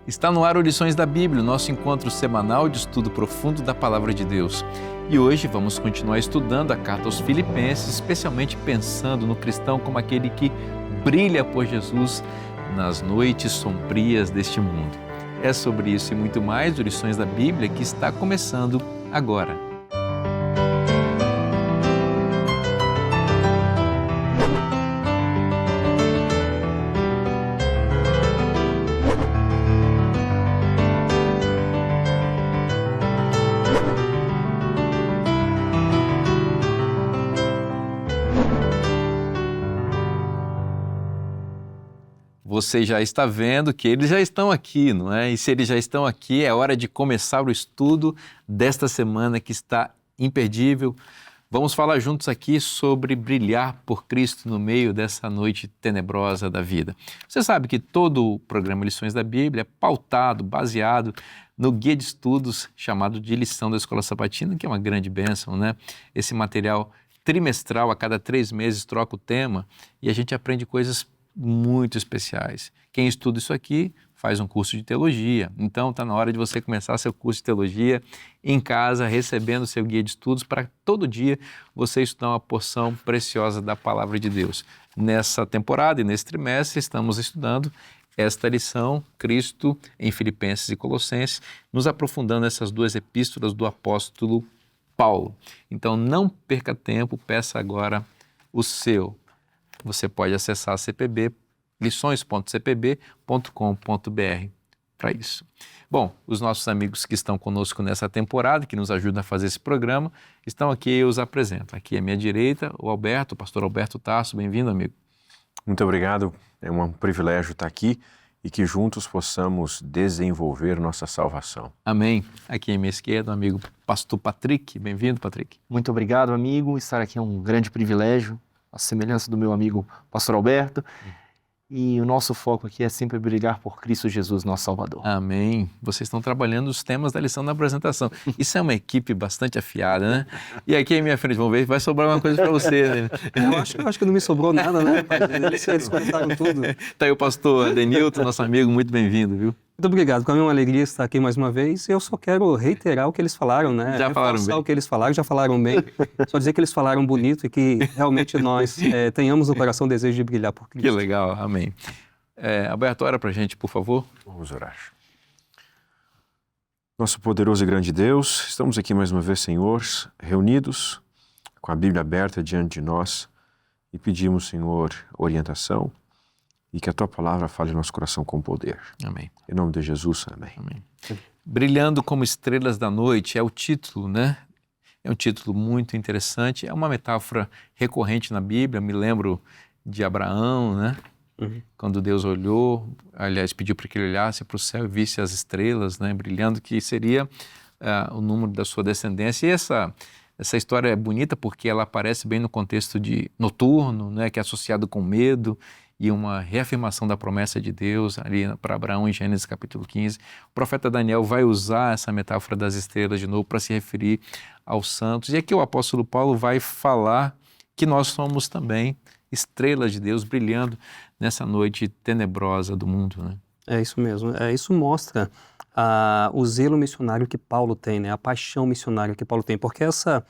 Está no ar o Lições da Bíblia, nosso encontro semanal de estudo profundo da Palavra de Deus. E hoje vamos continuar estudando a carta aos Filipenses, especialmente pensando no cristão como aquele que brilha por Jesus nas noites sombrias deste mundo. É sobre isso e muito mais o Lições da Bíblia que está começando agora. Você já está vendo que eles já estão aqui, não é? E se eles já estão aqui, é hora de começar o estudo desta semana que está imperdível. Vamos falar juntos aqui sobre brilhar por Cristo no meio dessa noite tenebrosa da vida. Você sabe que todo o programa Lições da Bíblia é pautado, baseado no guia de estudos chamado de Lição da Escola Sabatina, que é uma grande bênção, né? Esse material trimestral, a cada 3 meses troca o tema e a gente aprende coisas muito especiais. Quem estuda isso aqui faz um curso de teologia, então está na hora de você começar seu curso de teologia em casa, recebendo seu guia de estudos para todo dia você estudar uma porção preciosa da Palavra de Deus. Nessa temporada e nesse trimestre estamos estudando esta lição, Cristo em Filipenses e Colossenses, nos aprofundando nessas 2 epístolas do apóstolo Paulo. Então não perca tempo, peça agora o seu. Você pode acessar a CPB, lições.cpb.com.br para isso. Bom, os nossos amigos que estão conosco nessa temporada, que nos ajudam a fazer esse programa, estão aqui e eu os apresento. Aqui à minha direita, o Alberto, o pastor Alberto Tarso. Bem-vindo, amigo. Muito obrigado, é um privilégio estar aqui e que juntos possamos desenvolver nossa salvação. Amém. Aqui à minha esquerda, o amigo pastor Patrick. Bem-vindo, Patrick. Muito obrigado, amigo. Estar aqui é um grande privilégio. A semelhança do meu amigo pastor Alberto, e o nosso foco aqui é sempre brilhar por Cristo Jesus, nosso Salvador. Amém. Vocês estão trabalhando os temas da lição da apresentação. Isso é uma equipe bastante afiada, né? E aqui à minha frente, vamos ver, vai sobrar uma coisa para você, né? Eu acho que não me sobrou nada, né? Eles contaram tudo. Tá aí o pastor Adenilton, nosso amigo, muito bem-vindo, viu? Muito obrigado, para mim é uma alegria estar aqui mais uma vez. Eu só quero reiterar o que eles falaram, né? Já falaram bem. O que eles falaram, já falaram bem. Só dizer que eles falaram bonito e que realmente nós tenhamos no coração o desejo de brilhar por Cristo. Que legal, amém. Alberto, ora pra gente, por favor. Vamos orar. Nosso poderoso e grande Deus, estamos aqui mais uma vez, Senhor, reunidos, com a Bíblia aberta diante de nós e pedimos, Senhor, orientação e que a Tua Palavra fale no nosso coração com poder. Amém. Em nome de Jesus, amém. Amém. Brilhando como estrelas da noite é o título, né? É um título muito interessante, é uma metáfora recorrente na Bíblia, me lembro de Abraão, né? Quando Deus olhou, aliás, pediu para que ele olhasse para o céu e visse as estrelas, né, brilhando, que seria o número da sua descendência. E essa história é bonita porque ela aparece bem no contexto de noturno, né, que é associado com medo e uma reafirmação da promessa de Deus ali para Abraão em Gênesis capítulo 15. O profeta Daniel vai usar essa metáfora das estrelas de novo para se referir aos santos. E aqui o apóstolo Paulo vai falar que nós somos também estrelas de Deus brilhando nessa noite tenebrosa do mundo, né? É isso mesmo. Isso mostra o zelo missionário que Paulo tem, né? A paixão missionária que Paulo tem, porque essa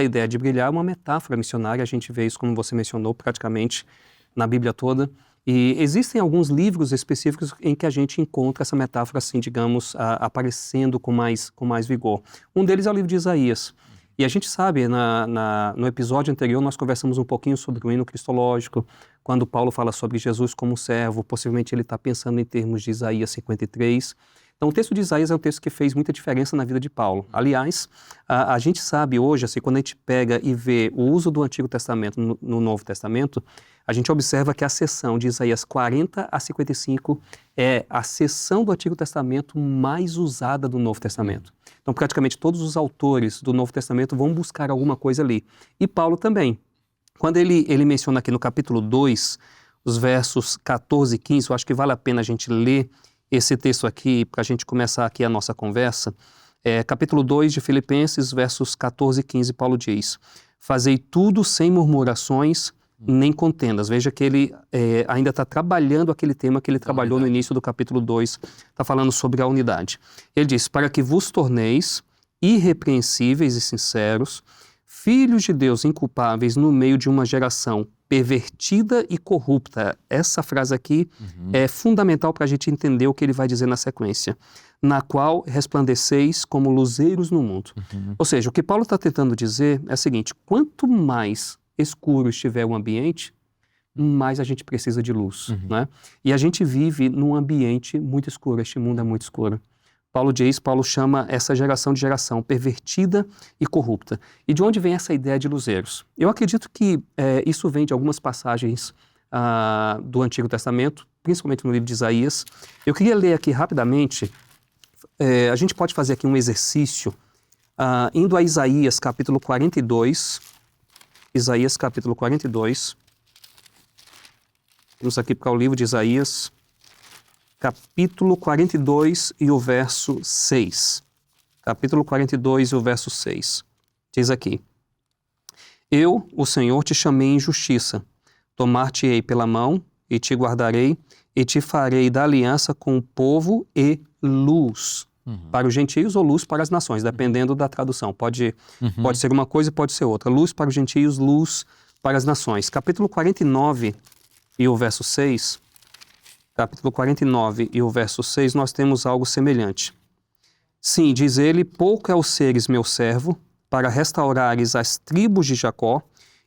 ideia de brilhar é uma metáfora missionária. A gente vê isso, como você mencionou, praticamente na Bíblia toda. E existem alguns livros específicos em que a gente encontra essa metáfora, assim, digamos, aparecendo com mais vigor. Um deles é o livro de Isaías. E a gente sabe, no episódio anterior, nós conversamos um pouquinho sobre o hino cristológico, quando Paulo fala sobre Jesus como servo, possivelmente ele está pensando em termos de Isaías 53. Então, o texto de Isaías é um texto que fez muita diferença na vida de Paulo. Aliás, a gente sabe hoje, assim, quando a gente pega e vê o uso do Antigo Testamento no Novo Testamento, a gente observa que a seção de Isaías 40 a 55 é a seção do Antigo Testamento mais usada do Novo Testamento. Então, praticamente todos os autores do Novo Testamento vão buscar alguma coisa ali. E Paulo também. Quando ele menciona aqui no capítulo 2, os versos 14 e 15, eu acho que vale a pena a gente ler esse texto aqui para a gente começar aqui a nossa conversa. Capítulo 2 de Filipenses, versos 14 e 15, Paulo diz: Fazei tudo sem murmurações nem contendas. Veja que ele ainda está trabalhando aquele tema que ele trabalhou no início do capítulo 2, está falando sobre a unidade. Ele diz, para que vos torneis irrepreensíveis e sinceros, filhos de Deus inculpáveis no meio de uma geração pervertida e corrupta. Essa frase aqui é fundamental para a gente entender o que ele vai dizer na sequência. Na qual resplandeceis como luzeiros no mundo. Ou seja, o que Paulo está tentando dizer é o seguinte, quanto mais escuro estiver o ambiente, mais a gente precisa de luz, né? E a gente vive num ambiente muito escuro, este mundo é muito escuro. Paulo chama essa geração de geração pervertida e corrupta. E de onde vem essa ideia de luzeiros? Eu acredito que isso vem de algumas passagens do Antigo Testamento, principalmente no livro de Isaías. Eu queria ler aqui rapidamente, a gente pode fazer aqui um exercício, indo a Isaías capítulo 42, Isaías capítulo 42, vamos aqui para o livro de Isaías, capítulo 42 e o verso 6. Capítulo 42 e o verso 6. Diz aqui, eu, o Senhor, te chamei em justiça, tomar-te-ei pela mão e te guardarei e te farei da aliança com o povo e luz para os gentios ou luz para as nações, dependendo da tradução. Pode ser uma coisa e pode ser outra. Luz para os gentios, luz para as nações. Capítulo 49 e o verso 6, capítulo 49 e o verso 6, nós temos algo semelhante. Sim, diz ele, pouco é o seres meu servo, para restaurares as tribos de Jacó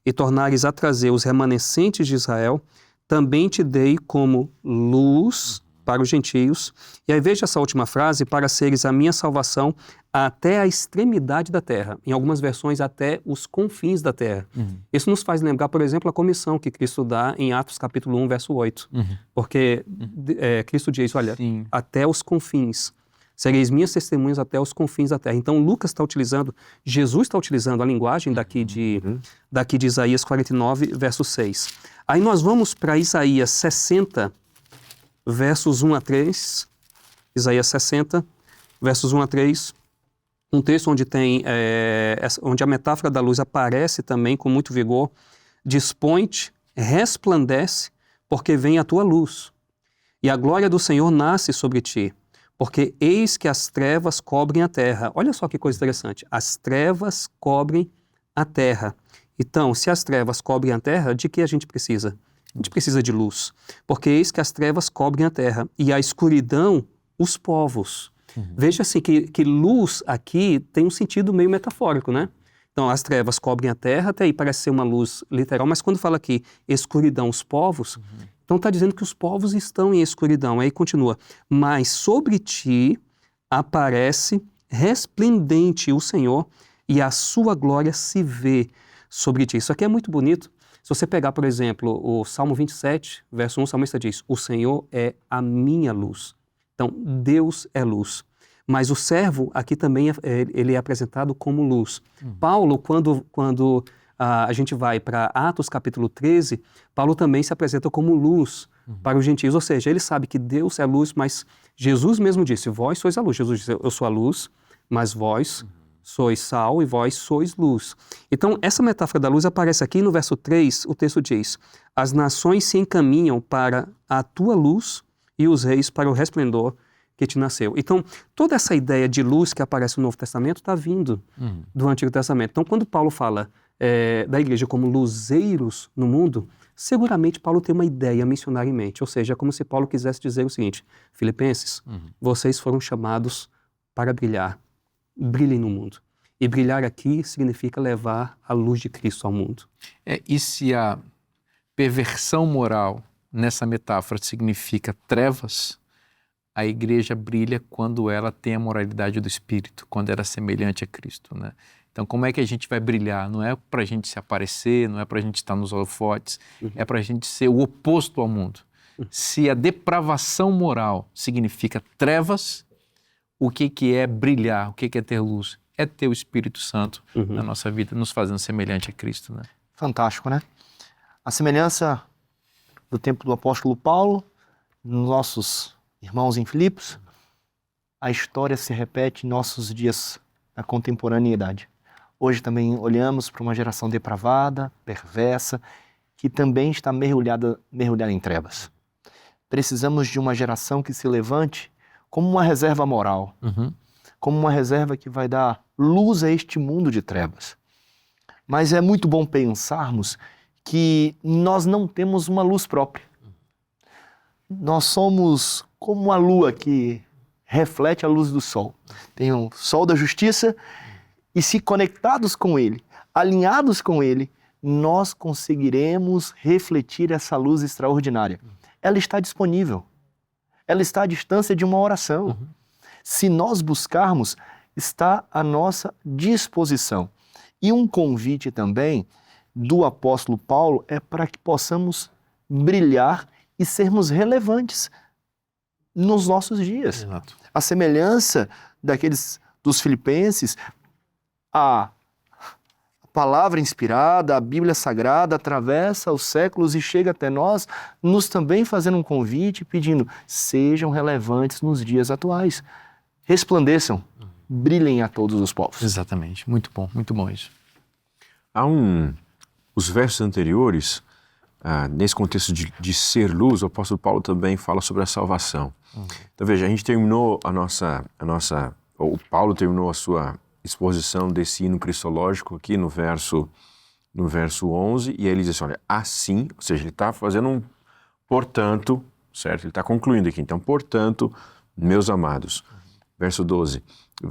e tornares a trazer os remanescentes de Israel, também te dei como luz para os gentios. E aí veja essa última frase, para seres a minha salvação até a extremidade da terra. Em algumas versões, até os confins da terra. Isso nos faz lembrar, por exemplo, a comissão que Cristo dá em Atos capítulo 1, verso 8. Porque Cristo diz, olha, até os confins. Sereis minhas testemunhas até os confins da terra. Então, Jesus está utilizando a linguagem daqui de Isaías 49, verso 6. Aí nós vamos para Isaías 60, versos 1 a 3, Isaías 60, versos 1 a 3, um texto onde a metáfora da luz aparece também com muito vigor. Dispõe-te, resplandece, porque vem a tua luz, e a glória do Senhor nasce sobre ti, porque eis que as trevas cobrem a terra. Olha só que coisa interessante, as trevas cobrem a terra. Então, se as trevas cobrem a terra, de que a gente precisa? A gente precisa de luz, porque eis que as trevas cobrem a terra e a escuridão os povos. Veja assim que luz aqui tem um sentido meio metafórico, né? Então, as trevas cobrem a terra, até aí parece ser uma luz literal, mas quando fala aqui escuridão os povos, então está dizendo que os povos estão em escuridão. Aí continua, mas sobre ti aparece resplendente o Senhor e a sua glória se vê sobre ti. Isso aqui é muito bonito. Se você pegar, por exemplo, o Salmo 27, verso 1, o salmista diz, o Senhor é a minha luz. Então, Deus é luz. Mas o servo aqui também ele é apresentado como luz. Paulo, quando a gente vai para Atos capítulo 13, Paulo também se apresenta como luz para os gentios. Ou seja, ele sabe que Deus é luz, mas Jesus mesmo disse, vós sois a luz. Jesus disse, eu sou a luz, mas vós sois sal e vós sois luz. Então, essa metáfora da luz aparece aqui no verso 3, o texto diz, as nações se encaminham para a tua luz e os reis para o resplendor que te nasceu. Então, toda essa ideia de luz que aparece no Novo Testamento está vindo do Antigo Testamento. Então, quando Paulo fala da igreja como luzeiros no mundo, seguramente Paulo tem uma ideia missionária em mente. Ou seja, é como se Paulo quisesse dizer o seguinte, Filipenses, vocês foram chamados para brilhar. Brilhem no mundo. E brilhar aqui significa levar a luz de Cristo ao mundo. E se a perversão moral nessa metáfora significa trevas, a igreja brilha quando ela tem a moralidade do Espírito, quando ela é semelhante a Cristo, né? Então, como é que a gente vai brilhar? Não é para a gente se aparecer, não é para a gente estar nos holofotes, é para a gente ser o oposto ao mundo. Se a depravação moral significa trevas, o que é brilhar? O que é ter luz? É ter o Espírito Santo na nossa vida, nos fazendo semelhante a Cristo, né? Fantástico, né? A semelhança do tempo do apóstolo Paulo, nos nossos irmãos em Filipos, a história se repete em nossos dias da contemporaneidade. Hoje também olhamos para uma geração depravada, perversa, que também está mergulhada em trevas. Precisamos de uma geração que se levante como uma reserva moral, como uma reserva que vai dar luz a este mundo de trevas. Mas é muito bom pensarmos que nós não temos uma luz própria. Nós somos como a lua que reflete a luz do sol. Tem o sol da justiça e, se conectados com ele, alinhados com ele, nós conseguiremos refletir essa luz extraordinária. Ela está disponível. Ela está à distância de uma oração. Se nós buscarmos, está à nossa disposição. E um convite também do apóstolo Paulo é para que possamos brilhar e sermos relevantes nos nossos dias. Exato. A semelhança dos filipenses, a palavra inspirada, a Bíblia Sagrada atravessa os séculos e chega até nós, nos também fazendo um convite, pedindo, sejam relevantes nos dias atuais. Resplandeçam, brilhem a todos os povos. Exatamente. Muito bom isso. Os versos anteriores, nesse contexto de ser luz, o apóstolo Paulo também fala sobre a salvação. Então veja, a gente terminou o Paulo terminou a sua exposição desse hino cristológico aqui no verso 11, e aí ele diz assim, olha, assim, ou seja, ele está fazendo portanto, certo? Ele está concluindo aqui, então, portanto, meus amados, verso 12,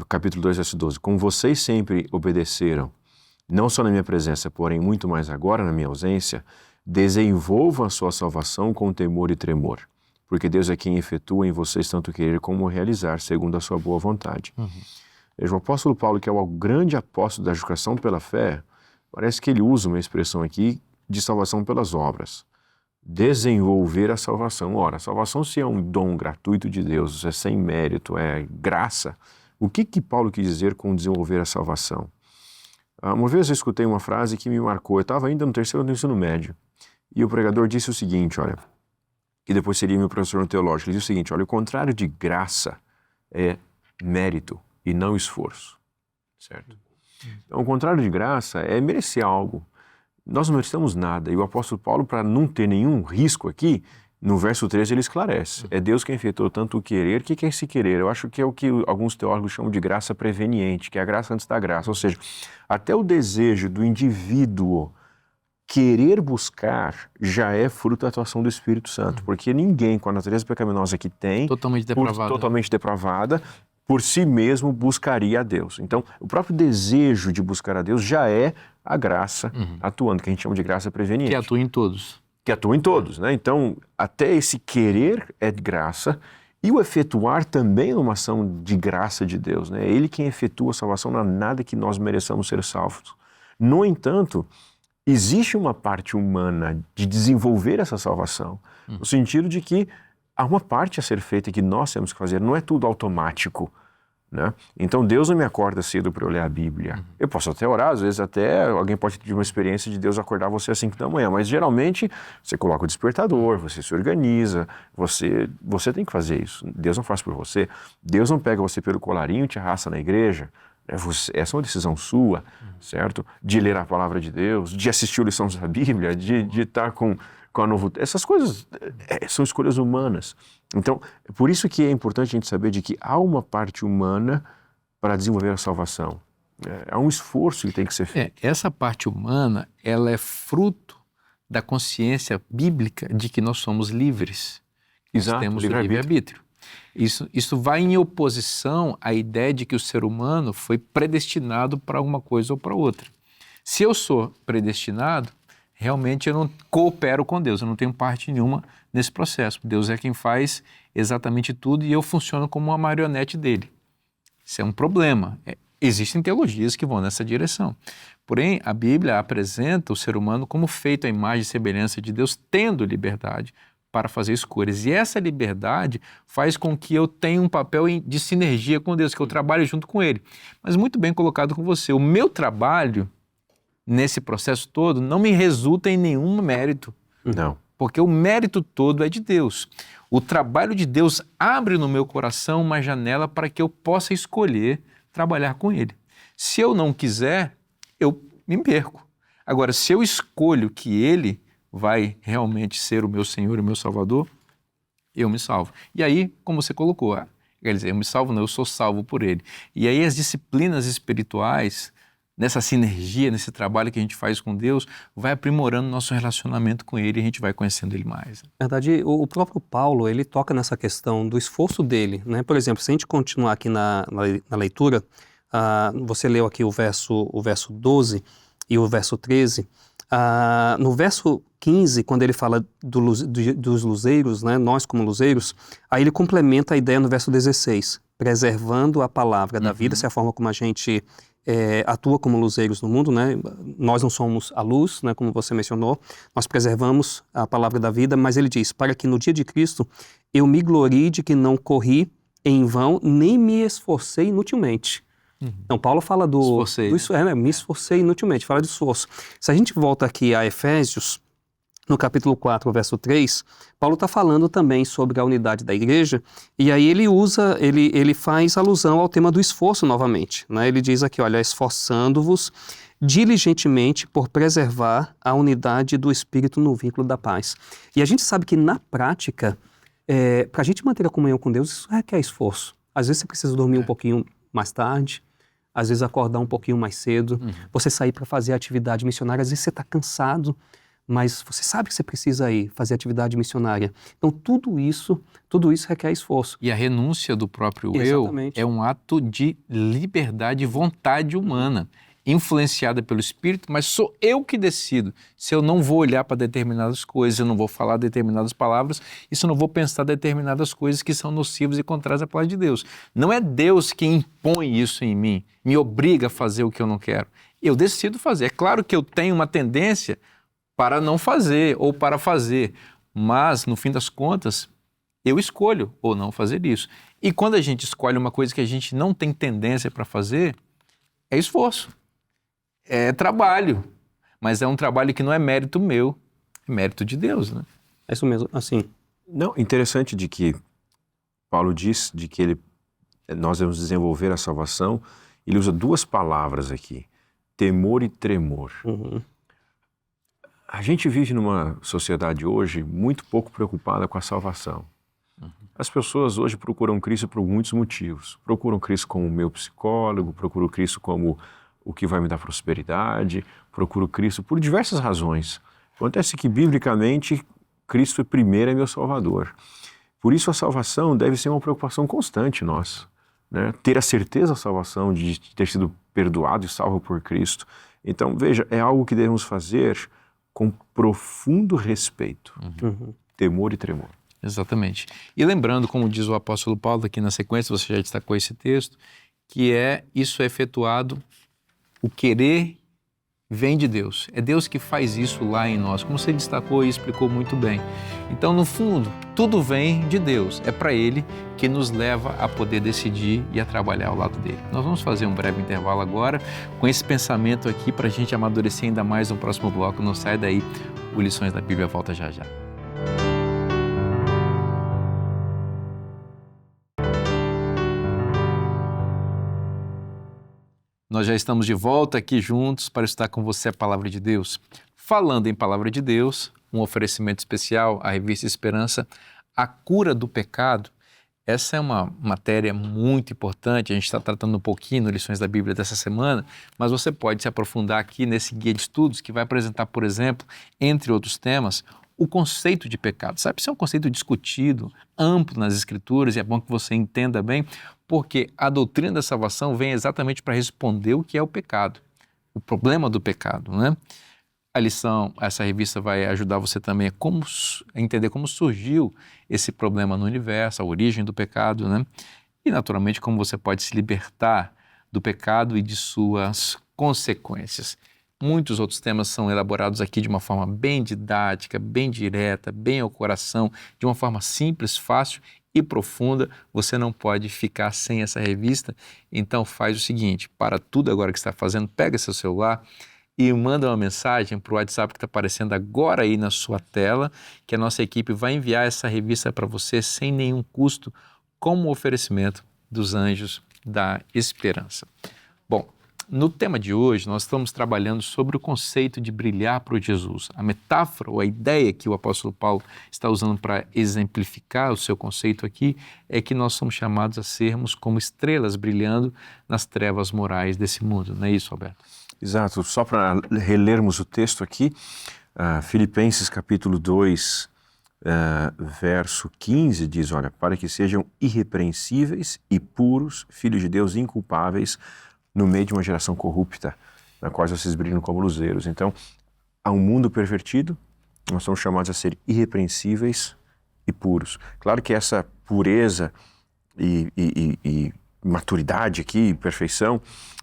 capítulo 2, verso 12, como vocês sempre obedeceram, não só na minha presença, porém muito mais agora na minha ausência, desenvolvam a sua salvação com temor e tremor, porque Deus é quem efetua em vocês tanto querer como realizar, segundo a sua boa vontade. Veja, o apóstolo Paulo, que é o grande apóstolo da justificação pela fé, parece que ele usa uma expressão aqui de salvação pelas obras. Desenvolver a salvação. Ora, a salvação, se é um dom gratuito de Deus, é sem mérito, é graça, o que Paulo quis dizer com desenvolver a salvação? Uma vez eu escutei uma frase que me marcou, eu estava ainda no terceiro ano do ensino médio, e o pregador disse o seguinte, olha, que depois seria meu professor no teológico, ele disse o seguinte, olha, o contrário de graça é mérito e não esforço, certo? Então, o contrário de graça é merecer algo. Nós não merecemos nada. E o apóstolo Paulo, para não ter nenhum risco aqui, no verso 13 ele esclarece. É Deus quem efetuou tanto o querer. O que é esse querer? Eu acho que é o que alguns teólogos chamam de graça preveniente, que é a graça antes da graça. Ou seja, até o desejo do indivíduo querer buscar já é fruto da atuação do Espírito Santo. Porque ninguém com a natureza pecaminosa que tem, Totalmente depravada, por si mesmo buscaria a Deus. Então, o próprio desejo de buscar a Deus já é a graça atuando, que a gente chama de graça preveniente. Que atua em todos. Que atua em todos, né? Então, até esse querer é de graça e o efetuar também é uma ação de graça de Deus, né? É Ele quem efetua a salvação, não há nada que nós mereçamos ser salvos. No entanto, existe uma parte humana de desenvolver essa salvação, no sentido de que há uma parte a ser feita que nós temos que fazer, não é tudo automático, né? Então Deus não me acorda cedo para eu ler a Bíblia. Eu posso até orar, às vezes até alguém pode ter uma experiência de Deus acordar você às 5 da manhã, mas geralmente você coloca o despertador, você se organiza, você tem que fazer isso. Deus não faz por você. Deus não pega você pelo colarinho e te arrasta na igreja. Essa é uma decisão sua, certo? De ler a palavra de Deus, de assistir lições da Bíblia, de estar com a novo... Essas coisas são escolhas humanas. Então, é por isso que é importante a gente saber de que há uma parte humana para desenvolver a salvação. Há um esforço que tem que ser feito. Essa parte humana, ela é fruto da consciência bíblica de que nós somos livres. Exato, nós temos o livre-arbítrio. Isso vai em oposição à ideia de que o ser humano foi predestinado para uma coisa ou para outra. Se eu sou predestinado, realmente eu não coopero com Deus, eu não tenho parte nenhuma nesse processo. Deus é quem faz exatamente tudo e eu funciono como uma marionete dele. Isso é um problema. Existem teologias que vão nessa direção. Porém, a Bíblia apresenta o ser humano como feito à imagem e semelhança de Deus, tendo liberdade para fazer escolhas. E essa liberdade faz com que eu tenha um papel de sinergia com Deus, que eu trabalhe junto com Ele. Mas muito bem colocado com você, o meu trabalho nesse processo todo não me resulta em nenhum mérito. Não. Porque o mérito todo é de Deus. O trabalho de Deus abre no meu coração uma janela para que eu possa escolher trabalhar com Ele. Se eu não quiser, eu me perco. Agora, se eu escolho que Ele vai realmente ser o meu Senhor e o meu Salvador, eu me salvo. E aí, como você colocou, quer dizer, eu me salvo não, eu sou salvo por Ele. E aí as disciplinas espirituais, nessa sinergia, nesse trabalho que a gente faz com Deus, vai aprimorando nosso relacionamento com Ele e a gente vai conhecendo Ele mais. Na verdade, o próprio Paulo, ele toca nessa questão do esforço dele, né? Por exemplo, se a gente continuar aqui na leitura, você leu aqui o verso 12 e o verso 13, no verso 15, quando ele fala dos luzeiros, né, nós como luzeiros, aí ele complementa a ideia no verso 16, preservando a palavra da vida, essa é a forma como a gente atua como luzeiros no mundo, né? Nós não somos a luz, né, como você mencionou, nós preservamos a palavra da vida, mas ele diz, para que no dia de Cristo eu me glorie de que não corri em vão, nem me esforcei inutilmente. Então, Paulo fala me esforcei inutilmente, fala de esforço. Se a gente volta aqui a Efésios, no capítulo 4, verso 3, Paulo está falando também sobre a unidade da igreja, e aí ele faz alusão ao tema do esforço novamente, né? Ele diz aqui, olha, esforçando-vos diligentemente por preservar a unidade do Espírito no vínculo da paz. E a gente sabe que na prática, para a gente manter a comunhão com Deus, isso requer esforço. Às vezes você precisa dormir um pouquinho mais tarde, às vezes acordar um pouquinho mais cedo, você sair para fazer atividade missionária, às vezes você está cansado, mas você sabe que você precisa ir fazer atividade missionária. Então, tudo isso requer esforço. E a renúncia do próprio Exatamente. eu é um ato de liberdade e vontade humana, influenciada pelo Espírito, mas sou eu que decido se eu não vou olhar para determinadas coisas, eu não vou falar determinadas palavras, e se eu não vou pensar determinadas coisas que são nocivas e contrárias à palavra de Deus. Não é Deus que impõe isso em mim, me obriga a fazer o que eu não quero. Eu decido fazer. É claro que eu tenho uma tendência para não fazer ou para fazer, mas no fim das contas eu escolho ou não fazer isso. E quando a gente escolhe uma coisa que a gente não tem tendência para fazer, é esforço, é trabalho, mas é um trabalho que não é mérito meu, é mérito de Deus, né? É isso mesmo, assim. Não, interessante de que Paulo diz de que nós devemos desenvolver a salvação, ele usa duas palavras aqui, temor e tremor. A gente vive numa sociedade hoje muito pouco preocupada com a salvação. As pessoas hoje procuram Cristo por muitos motivos. Procuram Cristo como meu psicólogo, procuram Cristo como o que vai me dar prosperidade, procuram Cristo por diversas razões. Acontece que, biblicamente, Cristo primeiro é meu Salvador. Por isso a salvação deve ser uma preocupação constante nossa, né? Ter a certeza da salvação, de ter sido perdoado e salvo por Cristo. Então, veja, é algo que devemos fazer com profundo respeito, temor e tremor. Exatamente. E lembrando, como diz o apóstolo Paulo aqui na sequência, você já destacou esse texto, que isso é efetuado, o querer vem de Deus. É Deus que faz isso lá em nós, como você destacou e explicou muito bem. Então, no fundo, tudo vem de Deus. É para Ele que nos leva a poder decidir e a trabalhar ao lado dele. Nós vamos fazer um breve intervalo agora, com esse pensamento aqui, para a gente amadurecer ainda mais no próximo bloco. Não sai daí, o Lições da Bíblia volta já já. Nós já estamos de volta aqui juntos para estar com você a Palavra de Deus. Falando em Palavra de Deus, um oferecimento especial à Revista Esperança, A Cura do Pecado. Essa é uma matéria muito importante, a gente está tratando um pouquinho no Lições da Bíblia dessa semana, mas você pode se aprofundar aqui nesse guia de estudos que vai apresentar, por exemplo, entre outros temas, o conceito de pecado. Sabe, isso é um conceito discutido, amplo nas Escrituras, e é bom que você entenda bem, porque a doutrina da salvação vem exatamente para responder o que é o pecado, o problema do pecado, né? A lição, essa revista vai ajudar você também a entender como surgiu esse problema no universo, a origem do pecado, né? E, naturalmente, como você pode se libertar do pecado e de suas consequências. Muitos outros temas são elaborados aqui de uma forma bem didática, bem direta, bem ao coração, de uma forma simples, fácil e profunda. Você não pode ficar sem essa revista. Então faz o seguinte, para tudo agora que você está fazendo, pega seu celular e manda uma mensagem para o WhatsApp que está aparecendo agora aí na sua tela, que a nossa equipe vai enviar essa revista para você sem nenhum custo, como oferecimento dos Anjos da Esperança. Bom, no tema de hoje, nós estamos trabalhando sobre o conceito de brilhar para Jesus. A metáfora ou a ideia que o apóstolo Paulo está usando para exemplificar o seu conceito aqui é que nós somos chamados a sermos como estrelas brilhando nas trevas morais desse mundo. Não é isso, Alberto? Exato. Só para relermos o texto aqui, Filipenses capítulo 2, verso 15 diz, olha, para que sejam irrepreensíveis e puros, filhos de Deus inculpáveis, no meio de uma geração corrupta, na qual vocês brilham como luzeiros. Então, há um mundo pervertido, nós somos chamados a ser irrepreensíveis e puros. Claro que essa pureza e maturidade aqui, perfeição,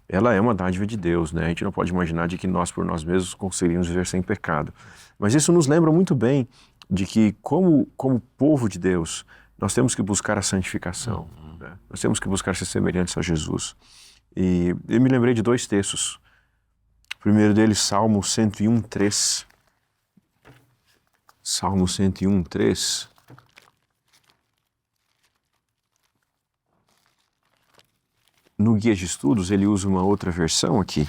ela é uma dádiva de Deus, né? A gente não pode imaginar de que nós, por nós mesmos, conseguiríamos viver sem pecado. Mas isso nos lembra muito bem de que, como povo de Deus, nós temos que buscar a santificação, né? Nós temos que buscar ser semelhantes a Jesus. E eu me lembrei de 2 textos. O primeiro deles, Salmo 101, 3. Salmo 101, 3. No guia de estudos, ele usa uma outra versão aqui,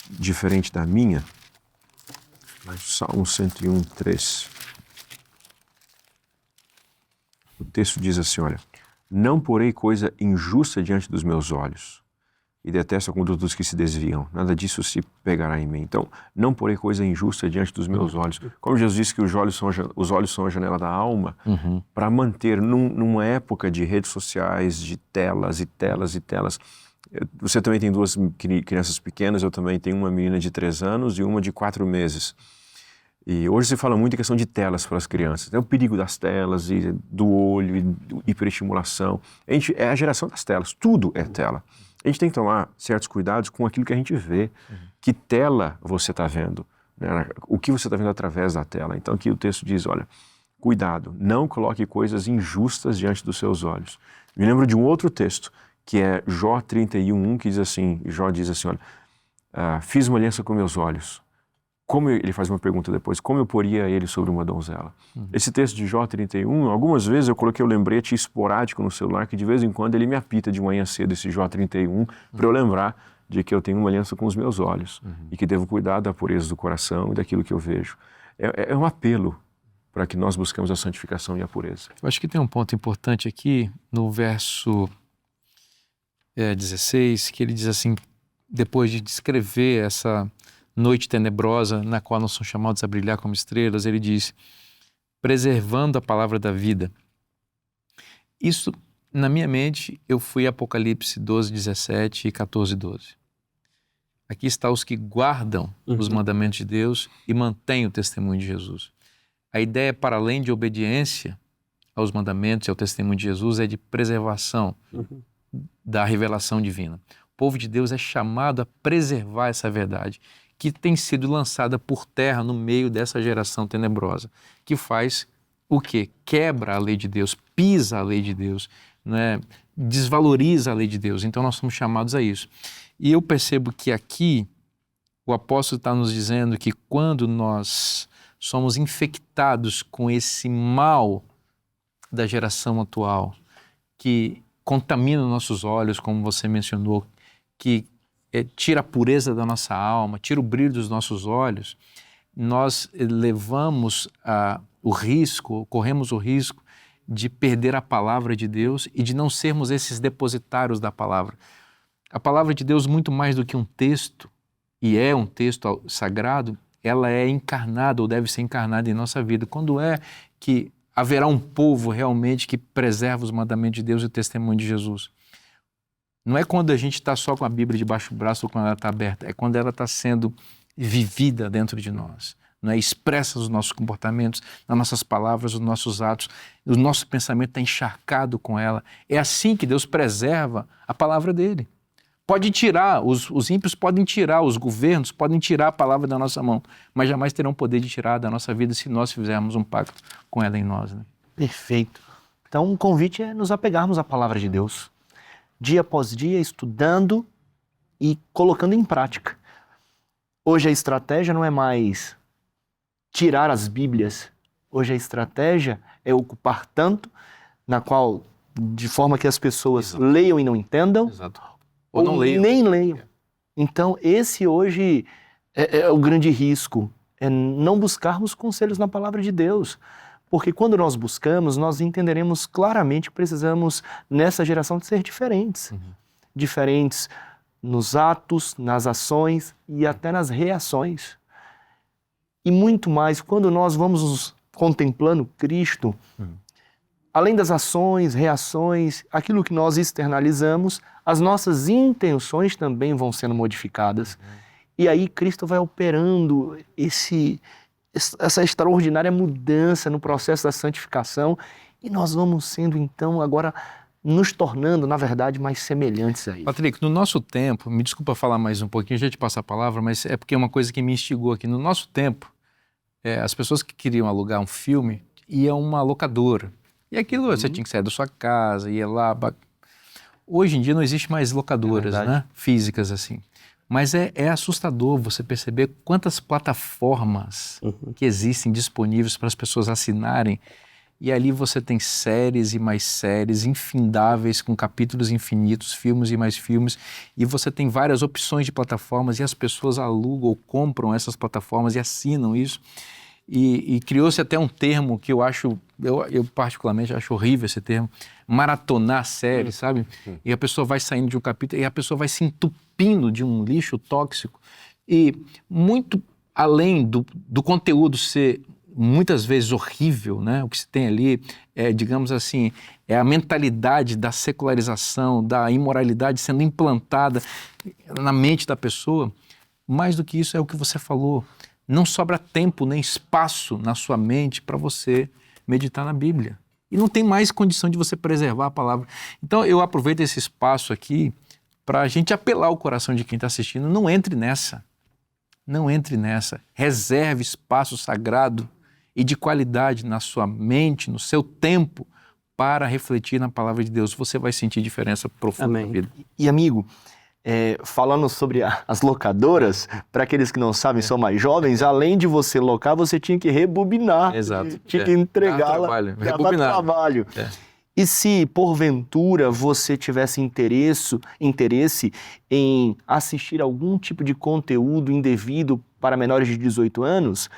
diferente da minha. Salmo 101, 3. O texto diz assim, olha, não porei coisa injusta diante dos meus olhos, e detesto a conduta dos que se desviam. Nada disso se pegará em mim. Então, não porei coisa injusta diante dos meus olhos. Como Jesus disse que os olhos são a janela da alma, para manter, numa época de redes sociais, de telas e telas e telas. Você também tem 2 crianças pequenas, eu também tenho uma menina de 3 anos e uma de 4 meses. E hoje se fala muito em questão de telas para as crianças. É o perigo das telas, e do olho, e hiperestimulação. É a geração das telas, tudo é tela. A gente tem que tomar certos cuidados com aquilo que a gente vê. Que tela você está vendo, né? O que você está vendo através da tela. Então aqui o texto diz, olha, cuidado, não coloque coisas injustas diante dos seus olhos. Me lembro de um outro texto, que é Jó 31:1, que diz assim, Jó diz assim, olha, fiz uma aliança com meus olhos. Ele faz uma pergunta depois, como eu poria ele sobre uma donzela? Esse texto de Jó 31, algumas vezes eu coloquei o lembrete esporádico no celular, que de vez em quando ele me apita de manhã cedo, esse Jó 31, para eu lembrar de que eu tenho uma aliança com os meus olhos e que devo cuidar da pureza do coração e daquilo que eu vejo. É um apelo para que nós busquemos a santificação e a pureza. Eu acho que tem um ponto importante aqui no verso 16, que ele diz assim, depois de descrever essa noite tenebrosa na qual nós somos chamados a brilhar como estrelas, ele diz, preservando a palavra da vida. Isso, na minha mente, eu fui Apocalipse 12:17 e 14:12. Aqui está os que guardam os mandamentos de Deus e mantêm o testemunho de Jesus. A ideia, para além de obediência aos mandamentos e ao testemunho de Jesus, é de preservação da revelação divina. O povo de Deus é chamado a preservar essa verdade, que tem sido lançada por terra no meio dessa geração tenebrosa, que faz o quê? Quebra a lei de Deus, pisa a lei de Deus, né? Desvaloriza a lei de Deus. Então nós somos chamados a isso. E eu percebo que aqui o apóstolo está nos dizendo que quando nós somos infectados com esse mal da geração atual, que contamina nossos olhos, como você mencionou, que tira a pureza da nossa alma, tira o brilho dos nossos olhos, nós corremos o risco de perder a palavra de Deus e de não sermos esses depositários da palavra. A palavra de Deus, muito mais do que um texto, e é um texto sagrado, ela é encarnada ou deve ser encarnada em nossa vida. Quando é que haverá um povo realmente que preserva os mandamentos de Deus e o testemunho de Jesus? Não é quando a gente está só com a Bíblia debaixo do braço ou quando ela está aberta, é quando ela está sendo vivida dentro de nós, não é? Expressa nos nossos comportamentos, nas nossas palavras, nos nossos atos, o nosso pensamento está encharcado com ela. É assim que Deus preserva a palavra dele. Pode tirar, os ímpios podem tirar, os governos podem tirar a palavra da nossa mão, mas jamais terão poder de tirar da nossa vida se nós fizermos um pacto com ela em nós, né? Perfeito. Então, o convite é nos apegarmos à palavra de Deus, dia após dia, estudando e colocando em prática. Hoje a estratégia não é mais tirar as Bíblias. Hoje a estratégia é ocupar tanto, na qual, de forma que as pessoas leiam e não entendam, Exato. ou não leiam. nem leiam. Então, esse hoje é o grande risco, é não buscarmos conselhos na palavra de Deus. Porque quando nós buscamos, nós entenderemos claramente que precisamos, nessa geração, de ser diferentes. Diferentes nos atos, nas ações e até nas reações. E muito mais, quando nós vamos nos contemplando Cristo, além das ações, reações, aquilo que nós externalizamos, as nossas intenções também vão sendo modificadas. E aí Cristo vai operando essa extraordinária mudança no processo da santificação e nós vamos sendo, então, agora nos tornando, na verdade, mais semelhantes a Ele. Patrick, no nosso tempo, me desculpa falar mais um pouquinho, já te passo a palavra, mas é porque é uma coisa que me instigou aqui. No nosso tempo, as pessoas que queriam alugar um filme iam a uma locadora. E aquilo você tinha que sair da sua casa, ia lá. Hoje em dia não existe mais locadoras, né? Físicas assim. Mas é assustador você perceber quantas plataformas que existem disponíveis para as pessoas assinarem. E ali você tem séries e mais séries infindáveis, com capítulos infinitos, filmes e mais filmes. E você tem várias opções de plataformas e as pessoas alugam ou compram essas plataformas e assinam isso. E criou-se até um termo que eu particularmente acho horrível esse termo, maratonar série, sabe? E a pessoa vai saindo de um capítulo e a pessoa vai se entupindo de um lixo tóxico. E muito além do conteúdo ser muitas vezes horrível, né? O que se tem ali digamos assim, é a mentalidade da secularização, da imoralidade sendo implantada na mente da pessoa. Mais do que isso é o que você falou. Não sobra tempo nem espaço na sua mente para você meditar na Bíblia. E não tem mais condição de você preservar a palavra. Então eu aproveito esse espaço aqui para a gente apelar o coração de quem está assistindo. Não entre nessa. Não entre nessa. Reserve espaço sagrado e de qualidade na sua mente, no seu tempo, para refletir na palavra de Deus. Você vai sentir diferença profunda na vida. E amigo, falando sobre as locadoras, para aqueles que não sabem, são mais jovens, além de você locar, você tinha que rebobinar. Exato. Tinha que entregá-la. Dava trabalho. E se, porventura, você tivesse interesse em assistir algum tipo de conteúdo indevido para menores de 18 anos,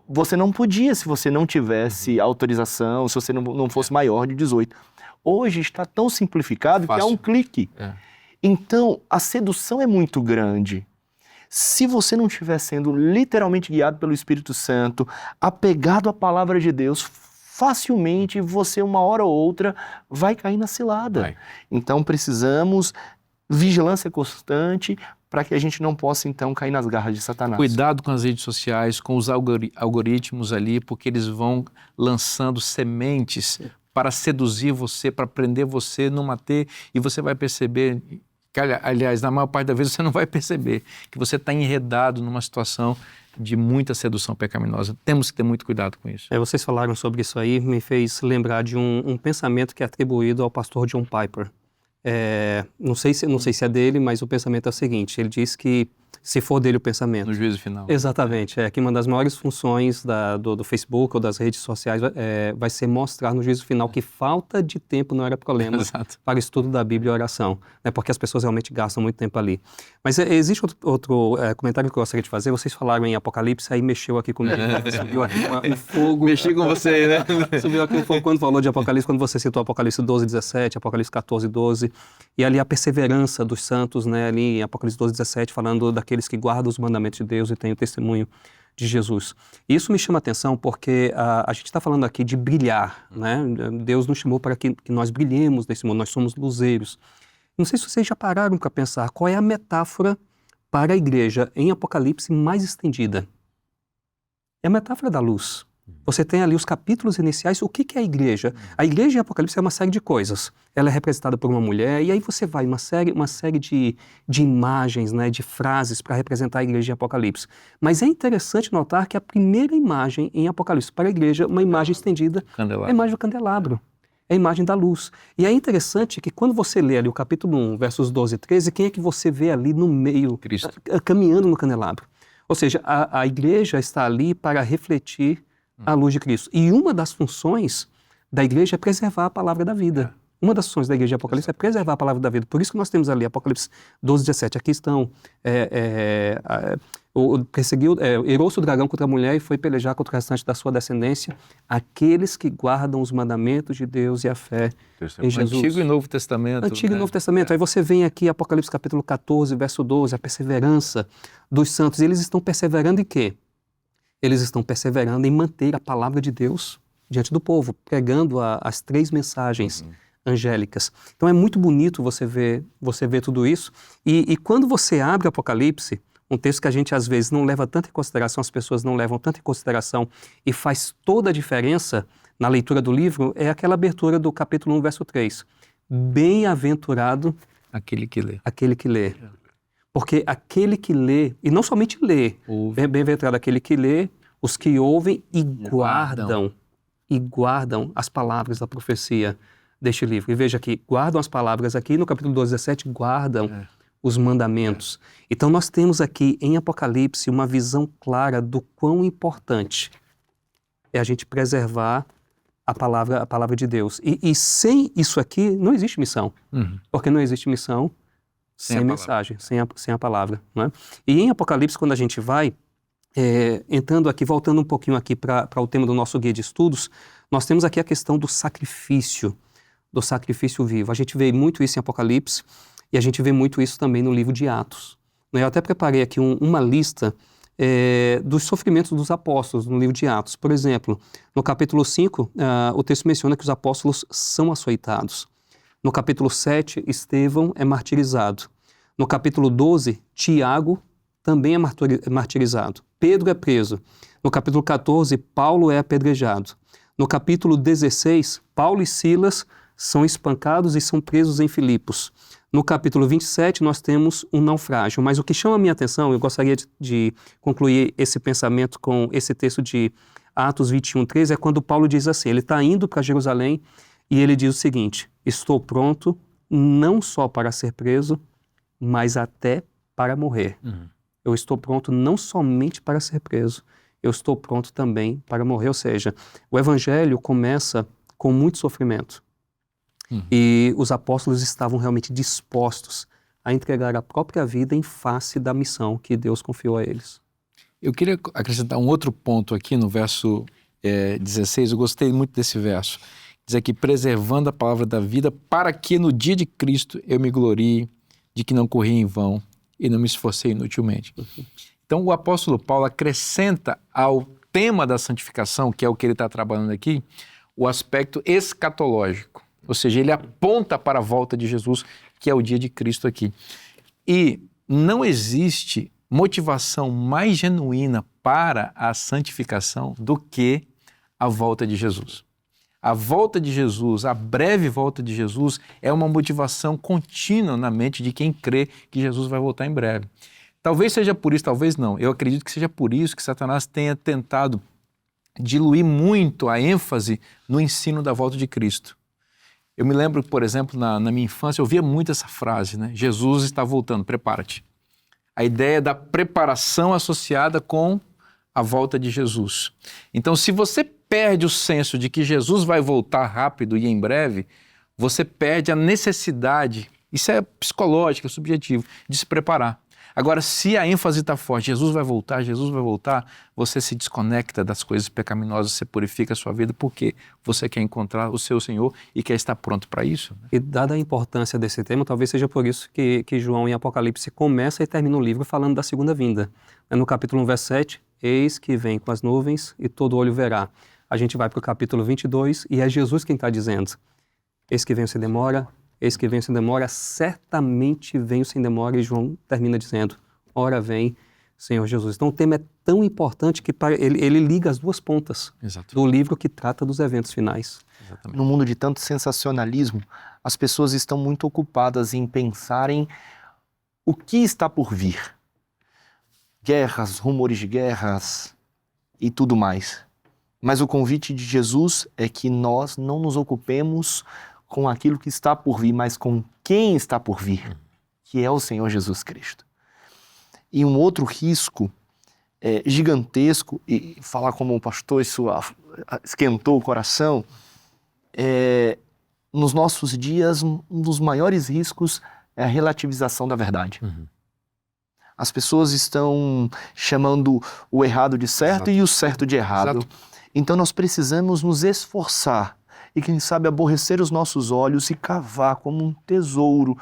você não podia se você não tivesse autorização, se você não fosse maior de 18. Hoje está tão simplificado que há um clique. Então, a sedução é muito grande. Se você não estiver sendo literalmente guiado pelo Espírito Santo, apegado à palavra de Deus, facilmente você, uma hora ou outra, vai cair na cilada. Então, precisamos vigilância constante para que a gente não possa, então, cair nas garras de Satanás. Cuidado com as redes sociais, com os algoritmos ali, porque eles vão lançando sementes para seduzir você, para prender você numa T, e você vai perceber... Aliás, na maior parte das vezes você não vai perceber que você está enredado numa situação de muita sedução pecaminosa. Temos que ter muito cuidado com isso. Vocês falaram sobre isso aí, me fez lembrar de um pensamento que é atribuído ao pastor John Piper. Não sei se é dele, mas o pensamento é o seguinte, ele diz que, se for dele o pensamento... No juízo final. Exatamente, que uma das maiores funções do Facebook ou das redes sociais vai ser mostrar no juízo final que falta de tempo não era problema para o estudo da Bíblia e oração, né, porque as pessoas realmente gastam muito tempo ali. Mas existe outro comentário que eu gostaria de fazer, vocês falaram em Apocalipse, aí mexeu aqui comigo, subiu aqui um fogo... Mexi com você, né? Subiu aqui um fogo quando falou de Apocalipse, quando você citou Apocalipse 12, 17, Apocalipse 14, 12, e ali a perseverança dos santos, né, ali em Apocalipse 12, 17, falando daqueles que guardam os mandamentos de Deus e têm o testemunho de Jesus. Isso me chama a atenção porque a gente está falando aqui de brilhar, né? Deus nos chamou para que nós brilhemos nesse mundo, nós somos luzeiros. Não sei se vocês já pararam para pensar qual é a metáfora para a igreja em Apocalipse mais estendida. É a metáfora da luz. Você tem ali os capítulos iniciais. O que é a igreja? A igreja em Apocalipse é uma série de coisas. Ela é representada por uma mulher, e aí você vai, uma série de imagens, né, de frases para representar a igreja em Apocalipse. Mas é interessante notar que a primeira imagem em Apocalipse para a igreja, uma imagem estendida, é a imagem do candelabro. É a imagem da luz. E é interessante que quando você lê ali o capítulo 1, versos 12 e 13, quem é que você vê ali no meio, Cristo, caminhando no candelabro? Ou seja, a igreja está ali para refletir a luz de Cristo. E uma das funções da igreja é preservar a palavra da vida. Uma das funções da igreja de Apocalipse é preservar a palavra da vida. Por isso que nós temos ali Apocalipse 12, 17. Aqui estão, irou-se o dragão contra a mulher e foi pelejar contra o restante da sua descendência, aqueles que guardam os mandamentos de Deus e a fé em Jesus. Antigo e Novo Testamento. Antigo e Novo Testamento. Aí você vem aqui, Apocalipse capítulo 14, verso 12, a perseverança dos santos. E eles estão perseverando em quê? Eles estão perseverando em manter a palavra de Deus diante do povo, pregando as 3 mensagens angélicas. Então é muito bonito você ver tudo isso. E quando você abre Apocalipse, um texto que a gente às vezes não leva tanto em consideração, as pessoas não levam tanto em consideração e faz toda a diferença na leitura do livro, é aquela abertura do capítulo 1, verso 3. Bem-aventurado Aquele que lê. aquele que lê. Porque aquele que lê, e não somente lê, bem-aventurado aquele que lê, os que ouvem e guardam as palavras da profecia deste livro. E veja aqui, guardam as palavras aqui, no capítulo 12, 17, guardam os mandamentos. Então nós temos aqui em Apocalipse uma visão clara do quão importante é a gente preservar a palavra de Deus. E sem isso aqui, não existe missão. Porque não existe missão sem mensagem, sem a palavra. Não é? E em Apocalipse, quando a gente vai, entrando aqui, voltando um pouquinho aqui para o tema do nosso guia de estudos, nós temos aqui a questão do sacrifício vivo. A gente vê muito isso em Apocalipse e a gente vê muito isso também no livro de Atos. Eu até preparei aqui uma lista dos sofrimentos dos apóstolos no livro de Atos. Por exemplo, no capítulo 5, o texto menciona que os apóstolos são açoitados. No capítulo 7, Estevão é martirizado. No capítulo 12, Tiago também é martirizado. Pedro é preso. No capítulo 14, Paulo é apedrejado. No capítulo 16, Paulo e Silas são espancados e são presos em Filipos. No capítulo 27, nós temos um naufrágio. Mas o que chama a minha atenção, eu gostaria de concluir esse pensamento com esse texto de Atos 21, 13, é quando Paulo diz assim, ele está indo para Jerusalém e ele diz o seguinte, estou pronto não só para ser preso, mas até para morrer. Eu estou pronto não somente para ser preso, eu estou pronto também para morrer. Ou seja, o evangelho começa com muito sofrimento. E os apóstolos estavam realmente dispostos a entregar a própria vida em face da missão que Deus confiou a eles. Eu queria acrescentar um outro ponto aqui no verso 16, eu gostei muito desse verso. Diz aqui, preservando a palavra da vida, para que no dia de Cristo eu me glorie de que não corri em vão e não me esforcei inutilmente. Então o apóstolo Paulo acrescenta ao tema da santificação, que é o que ele está trabalhando aqui, o aspecto escatológico. Ou seja, ele aponta para a volta de Jesus, que é o dia de Cristo aqui. E não existe motivação mais genuína para a santificação do que a volta de Jesus. A volta de Jesus, a breve volta de Jesus, é uma motivação contínua na mente de quem crê que Jesus vai voltar em breve. Talvez seja por isso, talvez não. Eu acredito que seja por isso que Satanás tenha tentado diluir muito a ênfase no ensino da volta de Cristo. Eu me lembro, por exemplo, na minha infância, eu via muito essa frase, né? Jesus está voltando, prepara-te. A ideia da preparação associada com a volta de Jesus. Então, se você perde o senso de que Jesus vai voltar rápido e em breve, você perde a necessidade, isso é psicológico, é subjetivo, de se preparar. Agora, se a ênfase está forte, Jesus vai voltar, você se desconecta das coisas pecaminosas, você purifica a sua vida porque você quer encontrar o seu Senhor e quer estar pronto para isso. E dada a importância desse tema, talvez seja por isso que João em Apocalipse começa e termina o livro falando da segunda vinda. No capítulo 1, verso 7, eis que vem com as nuvens e todo olho verá. A gente vai para o capítulo 22 e é Jesus quem está dizendo, eis que vem sem demora, eis que venho sem demora, certamente venho sem demora, e João termina dizendo, ora vem, Senhor Jesus. Então o tema é tão importante que ele liga as duas pontas do livro que trata dos eventos finais. Exatamente. No mundo de tanto sensacionalismo, as pessoas estão muito ocupadas em pensarem o que está por vir. Guerras, rumores de guerras e tudo mais. Mas o convite de Jesus é que nós não nos ocupemos com aquilo que está por vir, mas com quem está por vir, que é o Senhor Jesus Cristo. E um outro risco gigantesco, e falar como um pastor, isso esquentou o coração, nos nossos dias, um dos maiores riscos é a relativização da verdade. As pessoas estão chamando o errado de certo e o certo de errado. Exato. Então nós precisamos nos esforçar e, quem sabe, aborrecer os nossos olhos e cavar como um tesouro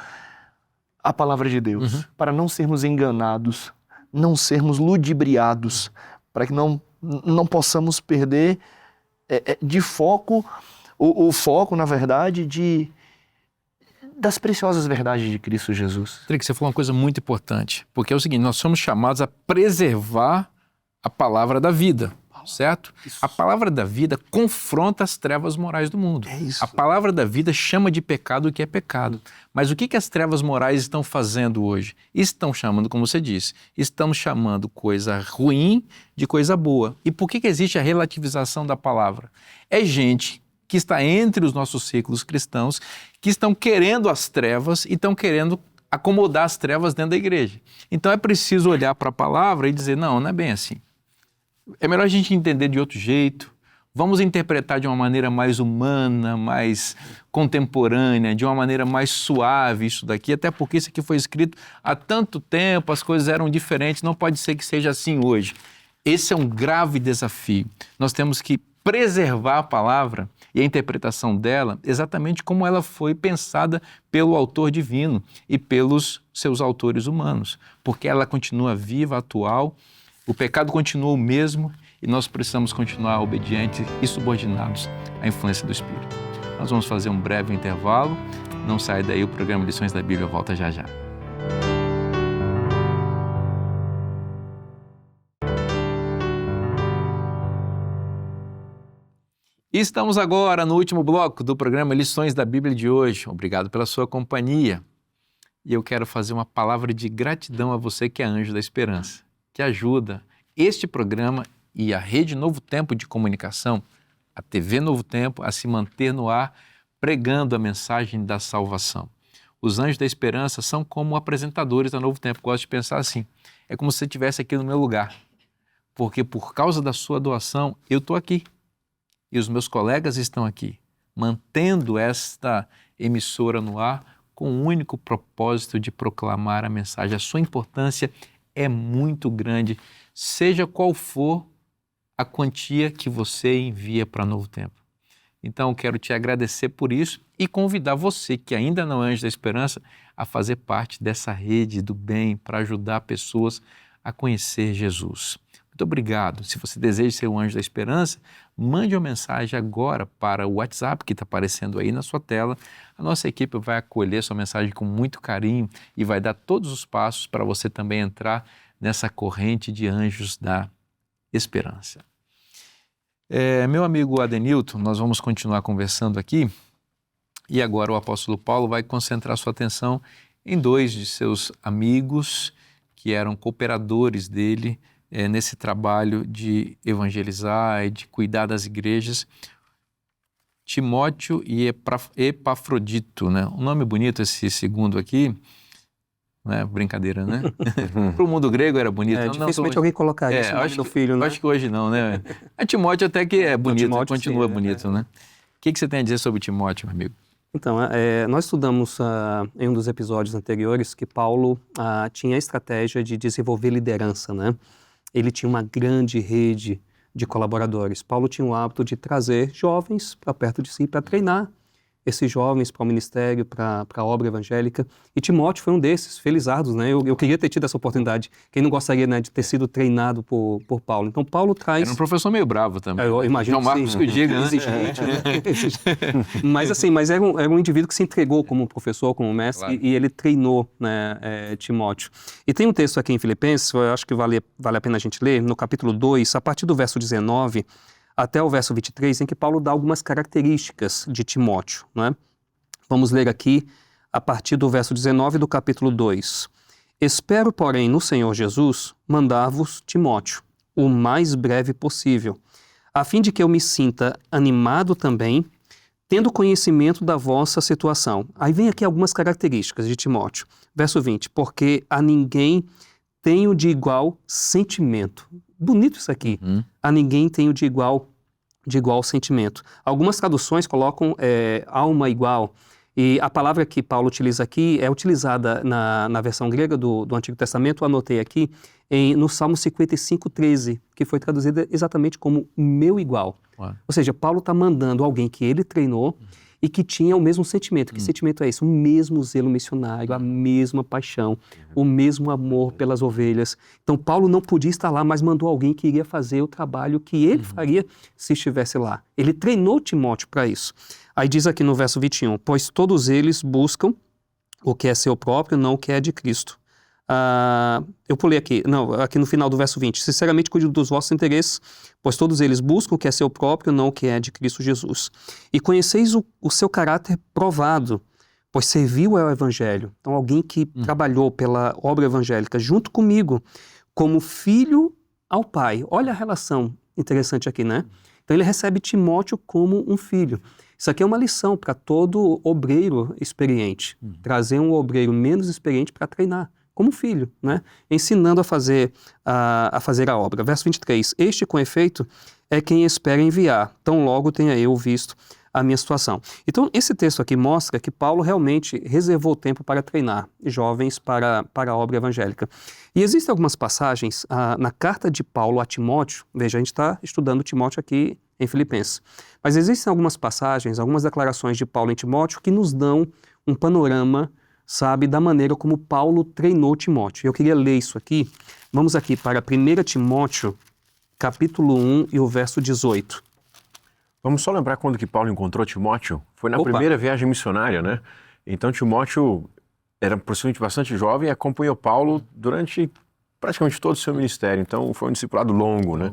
a palavra de Deus, para não sermos enganados, não sermos ludibriados, para que não possamos perder de foco, o foco, na verdade, das preciosas verdades de Cristo Jesus. Trick, você falou uma coisa muito importante, porque é o seguinte, nós somos chamados a preservar a palavra da vida, certo? Isso. A palavra da vida confronta as trevas morais do mundo. É isso. A palavra da vida chama de pecado o que é pecado. Mas o que as trevas morais estão fazendo hoje? Estão chamando, como você disse, estão chamando coisa ruim de coisa boa. E por que existe a relativização da palavra? É gente que está entre os nossos círculos cristãos, que estão querendo as trevas e estão querendo acomodar as trevas dentro da igreja. Então é preciso olhar para a palavra e dizer, não é bem assim. É melhor a gente entender de outro jeito, vamos interpretar de uma maneira mais humana, mais contemporânea, de uma maneira mais suave isso daqui, até porque isso aqui foi escrito há tanto tempo, as coisas eram diferentes, não pode ser que seja assim hoje. Esse é um grave desafio. Nós temos que preservar a palavra e a interpretação dela exatamente como ela foi pensada pelo autor divino e pelos seus autores humanos, porque ela continua viva, atual. O pecado continua o mesmo e nós precisamos continuar obedientes e subordinados à influência do Espírito. Nós vamos fazer um breve intervalo. Não sai daí, o programa Lições da Bíblia volta já já. E estamos agora no último bloco do programa Lições da Bíblia de hoje. Obrigado pela sua companhia. E eu quero fazer uma palavra de gratidão a você que é Anjo da Esperança, que ajuda este programa e a Rede Novo Tempo de Comunicação, a TV Novo Tempo, a se manter no ar, pregando a mensagem da salvação. Os Anjos da Esperança são como apresentadores da Novo Tempo. Gosto de pensar assim, é como se você estivesse aqui no meu lugar, porque por causa da sua doação, eu estou aqui e os meus colegas estão aqui, mantendo esta emissora no ar com o único propósito de proclamar a mensagem. A sua importância é muito grande, seja qual for a quantia que você envia para Novo Tempo. Então, quero te agradecer por isso e convidar você, que ainda não é Anjo da Esperança, a fazer parte dessa rede do bem para ajudar pessoas a conhecer Jesus. Muito obrigado. Se você deseja ser um Anjo da Esperança, mande uma mensagem agora para o WhatsApp que está aparecendo aí na sua tela. A nossa equipe vai acolher sua mensagem com muito carinho e vai dar todos os passos para você também entrar nessa corrente de Anjos da Esperança. Meu amigo Adenilton, nós vamos continuar conversando aqui e agora o apóstolo Paulo vai concentrar sua atenção em dois de seus amigos que eram cooperadores dele nesse trabalho de evangelizar e de cuidar das igrejas, Timóteo e Epafrodito, né? Um nome bonito esse segundo aqui, né? Brincadeira, né? Para o mundo grego era bonito. Dificilmente alguém colocaria esse nome do filho, né? Acho que hoje não, né? A Timóteo até que é bonito, Timóteo, continua sim, bonito, né? O que você tem a dizer sobre Timóteo, meu amigo? Então, nós estudamos em um dos episódios anteriores que Paulo tinha a estratégia de desenvolver liderança, né? Ele tinha uma grande rede de colaboradores. Paulo tinha o hábito de trazer jovens para perto de si para treinar esses jovens para o ministério, para a obra evangélica. E Timóteo foi um desses, felizardos, né? Eu queria ter tido essa oportunidade. Quem não gostaria, né, de ter sido treinado por Paulo? Então, Paulo traz... Era um professor meio bravo também. Eu imagino João Marcos que diga, né? Exigente, né? Mas era um indivíduo que se entregou como professor, como mestre, claro. E ele treinou, né, Timóteo. E tem um texto aqui em Filipenses, eu acho que vale a pena a gente ler, no capítulo 2, a partir do verso 19... até o verso 23, em que Paulo dá algumas características de Timóteo, né? Vamos ler aqui a partir do verso 19 do capítulo 2. Espero, porém, no Senhor Jesus, mandar-vos Timóteo, o mais breve possível, a fim de que eu me sinta animado também, tendo conhecimento da vossa situação. Aí vem aqui algumas características de Timóteo. Verso 20, porque a ninguém tenho de igual sentimento. Bonito isso aqui. A ninguém tenho de igual de igual sentimento. Algumas traduções colocam alma igual. E a palavra que Paulo utiliza aqui é utilizada na versão grega do Antigo Testamento, eu anotei aqui, no Salmo 55:13, que foi traduzida exatamente como meu igual. Ué. Ou seja, Paulo está mandando alguém que ele treinou e que tinha o mesmo sentimento. Que sentimento é esse? O mesmo zelo missionário, a mesma paixão, o mesmo amor pelas ovelhas. Então, Paulo não podia estar lá, mas mandou alguém que iria fazer o trabalho que ele faria se estivesse lá. Ele treinou Timóteo para isso. Aí diz aqui no verso 21, pois todos eles buscam o que é seu próprio, não o que é de Cristo. Eu pulei aqui, aqui no final do verso 20. Sinceramente cuido dos vossos interesses, pois todos eles buscam o que é seu próprio, não o que é de Cristo Jesus. E conheceis o seu caráter provado, pois serviu ao Evangelho. Então, alguém que trabalhou pela obra evangélica junto comigo, como filho ao Pai. Olha a relação interessante aqui, né? Então, ele recebe Timóteo como um filho. Isso aqui é uma lição para todo obreiro experiente. Trazer um obreiro menos experiente para treinar, como filho, né? Ensinando a fazer a obra. Verso 23, este com efeito é quem espera enviar, tão logo tenha eu visto a minha situação. Então, esse texto aqui mostra que Paulo realmente reservou tempo para treinar jovens para a obra evangélica. E existem algumas passagens na carta de Paulo a Timóteo, veja, a gente está estudando Timóteo aqui em Filipenses, mas existem algumas passagens, algumas declarações de Paulo em Timóteo que nos dão um panorama, sabe, da maneira como Paulo treinou Timóteo. Eu queria ler isso aqui. Vamos aqui para 1 Timóteo, capítulo 1 e o verso 18. Vamos só lembrar quando que Paulo encontrou Timóteo? Foi na primeira viagem missionária, né? Então Timóteo era possivelmente bastante jovem e acompanhou Paulo durante praticamente todo o seu ministério. Então foi um discipulado longo, né?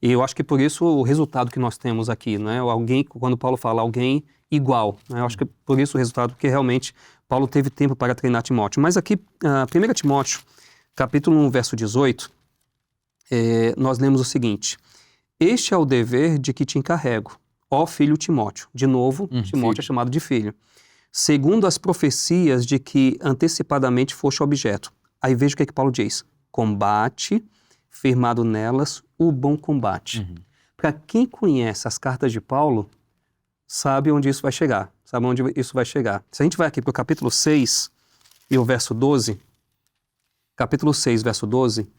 E eu acho que por isso o resultado que nós temos aqui, né? Alguém, quando Paulo fala alguém igual, né? Eu acho que por isso o resultado, porque realmente Paulo teve tempo para treinar Timóteo. Mas aqui, 1 Timóteo, capítulo 1, verso 18, nós lemos o seguinte: este é o dever de que te encarrego, ó filho Timóteo. De novo, Timóteo é chamado de filho. Segundo as profecias de que antecipadamente foste objeto. Aí veja o que Paulo diz. Combate, firmado nelas, o bom combate. Para quem conhece as cartas de Paulo, sabe onde isso vai chegar. Sabe onde isso vai chegar. Se a gente vai aqui para o capítulo 6 e o verso 12, capítulo 6, verso 12,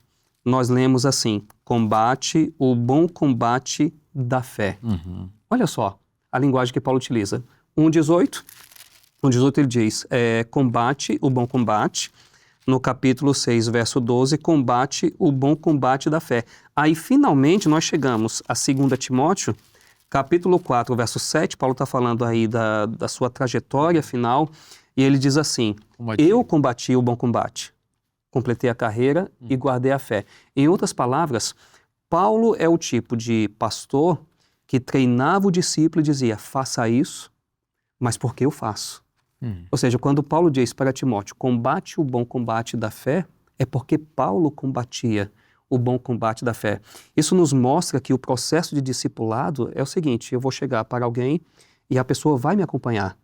nós lemos assim: combate o bom combate da fé. Olha só a linguagem que Paulo utiliza. 1,18 ele diz, combate o bom combate. No capítulo 6, verso 12, combate o bom combate da fé. Aí, finalmente, nós chegamos a 2 Timóteo, capítulo 4, verso 7, Paulo está falando aí da sua trajetória final, e ele diz assim, eu combati o bom combate, completei a carreira e guardei a fé. Em outras palavras, Paulo é o tipo de pastor que treinava o discípulo e dizia, faça isso, mas por que eu faço? Ou seja, quando Paulo diz para Timóteo, combate o bom combate da fé, é porque Paulo combatia o bom combate da fé. Isso nos mostra que o processo de discipulado é o seguinte, eu vou chegar para alguém e a pessoa vai me acompanhar.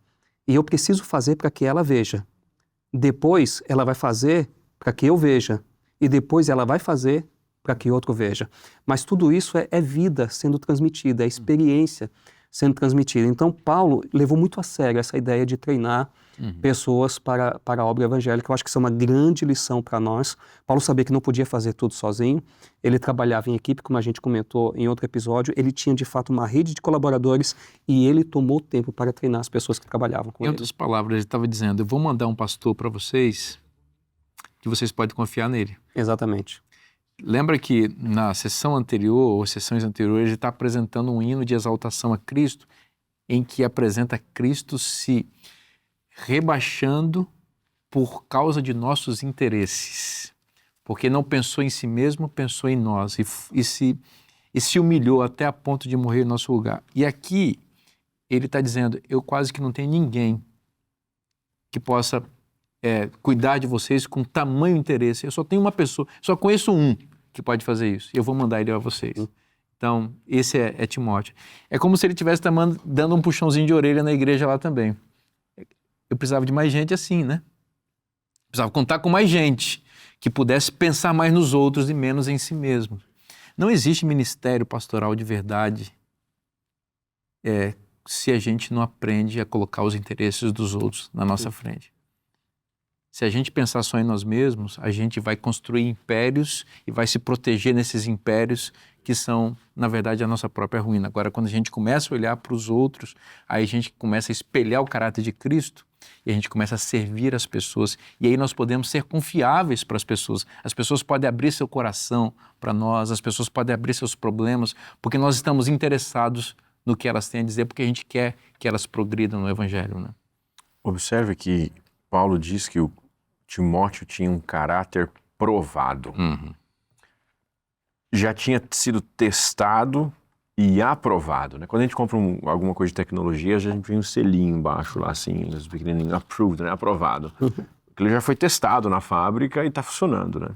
E eu preciso fazer para que ela veja. Depois, ela vai fazer para que eu veja. E depois ela vai fazer para que outro veja. Mas tudo isso é vida sendo transmitida, é experiência sendo transmitida. Então, Paulo levou muito a sério essa ideia de treinar pessoas para a obra evangélica. Eu acho que isso é uma grande lição para nós. Paulo sabia que não podia fazer tudo sozinho. Ele trabalhava em equipe, como a gente comentou em outro episódio. Ele tinha, de fato, uma rede de colaboradores e ele tomou tempo para treinar as pessoas que trabalhavam com ele. Em outras palavras, ele estava dizendo, eu vou mandar um pastor para vocês que vocês podem confiar nele. Exatamente. Lembra que na sessão anterior, ou sessões anteriores, ele está apresentando um hino de exaltação a Cristo, em que apresenta Cristo se rebaixando por causa de nossos interesses. Porque não pensou em si mesmo, pensou em nós e se humilhou até a ponto de morrer em nosso lugar. E aqui ele está dizendo, eu quase que não tenho ninguém que possa cuidar de vocês com tamanho interesse. Eu só tenho uma pessoa, só conheço um que pode fazer isso. E eu vou mandar ele a vocês. Então, esse é Timóteo. É como se ele estivesse dando um puxãozinho de orelha na igreja lá também. Eu precisava de mais gente assim, né? Precisava contar com mais gente que pudesse pensar mais nos outros e menos em si mesmo. Não existe ministério pastoral de verdade se a gente não aprende a colocar os interesses dos outros na nossa frente. Se a gente pensar só em nós mesmos, a gente vai construir impérios e vai se proteger nesses impérios que são, na verdade, a nossa própria ruína. Agora, quando a gente começa a olhar para os outros, aí a gente começa a espelhar o caráter de Cristo e a gente começa a servir as pessoas. E aí nós podemos ser confiáveis para as pessoas. As pessoas podem abrir seu coração para nós, as pessoas podem abrir seus problemas, porque nós estamos interessados no que elas têm a dizer, porque a gente quer que elas progridam no Evangelho, né? Observe que Paulo diz que o Timóteo tinha um caráter provado. Já tinha sido testado e aprovado, né? Quando a gente compra alguma coisa de tecnologia, a gente vem um selinho embaixo lá, assim, os pequenininhos, approved, né? Aprovado. Ele já foi testado na fábrica e está funcionando, né?